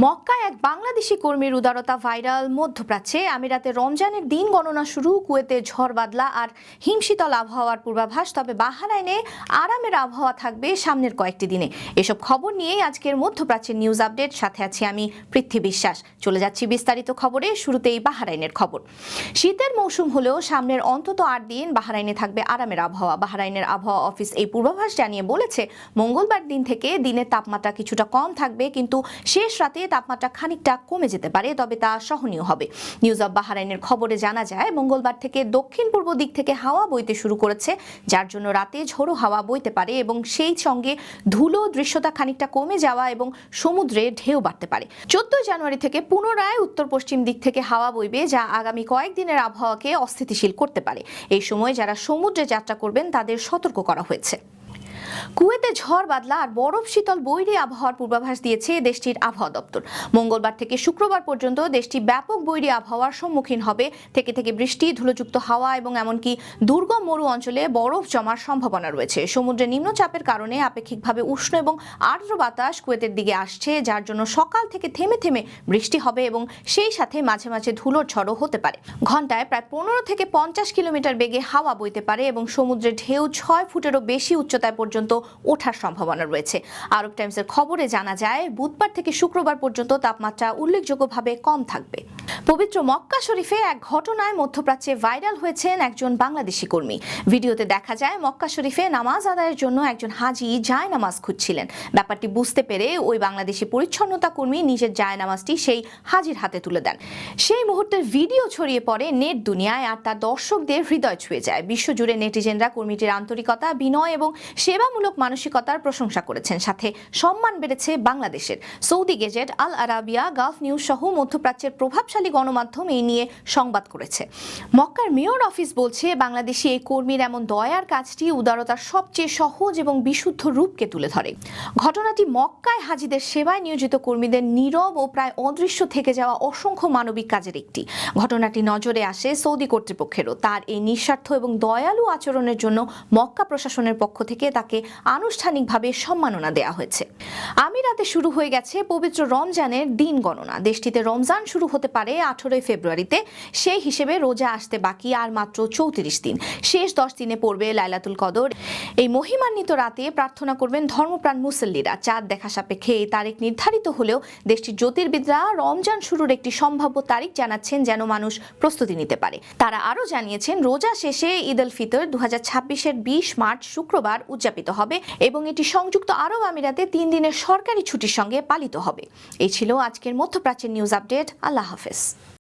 মক্কায় এক বাংলাদেশি কর্মীর উদারতা ভাইরাল। মধ্যপ্রাচ্যে আমিরাতে রমজানের দিন গণনা শুরু, কুয়েতে ঝড় বাদলা আর হিমশীতল আবহাওয়ার পূর্বাভাস। তবে বাহরাইনে আরামের আবহাওয়া থাকবে সামনের কয়েকটি দিনে। এসব খবর নিয়েই আজকের মধ্যপ্রাচ্যের নিউজ আপডেট, সাথে আছি আমি পৃথ্বী বিশ্বাস। চলে যাচ্ছি বিস্তারিত খবরে। শুরুতেই বাহরাইনের খবর। শীতের মৌসুম হলেও সামনের অন্তত 8 দিন বাহরাইনে থাকবে আরামের আবহাওয়া। বাহরাইনের আবহাওয়া অফিস এই পূর্বাভাস জানিয়ে বলেছে, মঙ্গলবার দিন থেকে দিনের তাপমাত্রা কিছুটা কম থাকবে, কিন্তু শেষ রাতে তাপমাত্রা খানিকটা কমে যেতে পারে, তবে তা সহনীয় হবে। নিউজ অব বাহরাইনের খবরে জানা যায়, মঙ্গলবার থেকে দক্ষিণ পূর্ব দিক থেকে হাওয়া বইতে শুরু করেছে, যার জন্য রাতে ঝোড়ো হাওয়া বইতে পারে এবং সেই সঙ্গে ধুলো দৃশ্যতা খানিকটা কমে যাওয়া এবং সমুদ্রে ঢেউ বাড়তে পারে। 14 জানুয়ারি থেকে পুনরায় উত্তর পশ্চিম দিক থেকে হাওয়া বইবে, যা আগামী কয়েকদিনের আবহাওয়াকে অস্থিতিশীল করতে পারে। এই সময় যারা সমুদ্রে যাত্রা করবেন তাদের সতর্ক করা হয়েছে। কুয়েতে ঝড় বাদলা আর বরফ শীতল বৈরী আবহাওয়ার পূর্বাভাস দিয়েছে দেশটির আবহাওয়া দপ্তর। মঙ্গলবার থেকে শুক্রবার পর্যন্ত দেশটি ব্যাপক বৈরী আবহাওয়ার সম্মুখীন হবে। থেকে থেকে বৃষ্টি, ধুলোযুক্ত হাওয়া এবং এমনকি দুর্গম মরু অঞ্চলে বরফ জমার সম্ভাবনা রয়েছে। সমুদ্রে নিম্নচাপের কারণে আপেক্ষিকভাবে উষ্ণ এবং আর্দ্র বাতাস কুয়েতের দিকে আসছে, যার জন্য সকাল থেকে থেমে থেমে বৃষ্টি হবে এবং সেই সাথে মাঝে মাঝে ধুলোর ঝড়ও হতে পারে। ঘন্টায় প্রায় 15 থেকে 50 কিলোমিটার বেগে হাওয়া বইতে পারে এবং সমুদ্রে ঢেউ 6 ফুটেরও বেশি উচ্চতায় পর্যন্ত ওঠার সম্ভাবনা রয়েছে। আরব টাইমসের খবরে জানা যায়, বুধবার থেকে শুক্রবার পর্যন্ত তাপমাত্রা উল্লেখযোগ্যভাবে কম থাকবে। পবিত্র মক্কা শরীফে এক ঘটনায় মধ্যপ্রাচ্যে ভাইরাল হয়েছেন একজন বাংলাদেশি কর্মী। ভিডিওতে দেখা যায়, মক্কা শরীফে নামাজ আদায়ের জন্য একজন হাজি জায়নামাজ খুঁজছিলেন। ব্যাপারটি বুঝতে পেরে ওই বাংলাদেশি পরিচ্ছন্নতা কর্মী নিজের জায়নামাজটি সেই হাজির হাতে তুলে দেন। সেই মুহূর্তের ভিডিও ছড়িয়ে পড়ে নেট দুনিয়ায় আর তা দর্শকদের হৃদয় ছুঁয়ে যায়। বিশ্বজুড়ে নেটিজেনরা কর্মীটির আন্তরিকতা, বিনয় এবং সেবামূলক মানসিকতার প্রশংসা করেছেন। সাথে সম্মান বেড়েছে বাংলাদেশের। Saudi gazette, Al Arabiya, Gulf news সহ মধ্যপ্রাচ্যের প্রভাবশালী গণমাধ্যম এই নিয়ে সংবাদ করেছে। মক্কার মেয়র অফিস বলছে, বাংলাদেশি এই কর্মীর এমন দয়ার কাজটি উদারতার সবচেয়ে সহজ এবং বিশুদ্ধ রূপকে তুলে ধরে। ঘটনাটি মক্কায় হাজিদের সেবায় নিয়োজিত কর্মীদের নীরব ও প্রায় অদৃশ্য থেকে যাওয়া অসংখ্য মানবিক কাজের একটি। ঘটনাটি নজরে আসে সৌদি কর্তৃপক্ষেরও। তার এই নিঃস্বার্থ এবং দয়ালু আচরণের জন্য মক্কা প্রশাসনের পক্ষ থেকে তাকে আনুষ্ঠানিকভাবে সম্মাননা দেওয়া হয়েছে। আমিরাতে শুরু হয়ে গেছে পবিত্র রমজানের দিন গণনা। দেশটিতে রমজান শুরু হতে পারে 18 ফেব্রুয়ারিতে। সেই হিসেবে রোজা আসতে বাকি আর মাত্র 34 দিন। শেষ 10 দিনে পড়বে লাইলাতুল কদর। এই মহিমান্বিত রাতে প্রার্থনা করবেন ধর্মপ্রাণ মুসল্লিরা। চাঁদ দেখা সাপেক্ষে এই তারিখ নির্ধারিত হলেও দেশটির জ্যোতির্বিদরা রমজান শুরুর একটি সম্ভাব্য তারিখ জানাচ্ছেন, যেন মানুষ প্রস্তুতি নিতে পারে। তারা আরও জানিয়েছেন, রোজা শেষে ঈদ উল ফিতর 2026-এর 20 মার্চ শুক্রবার উদযাপিত হবে এবং এটি সংযুক্ত আরব আমিরাতে 3 দিনের সরকারি ছুটির সঙ্গে পালিত হবে। এই ছিল আজকের মধ্যপ্রাচ্যের নিউজ আপডেট। আল্লাহ হাফেজ।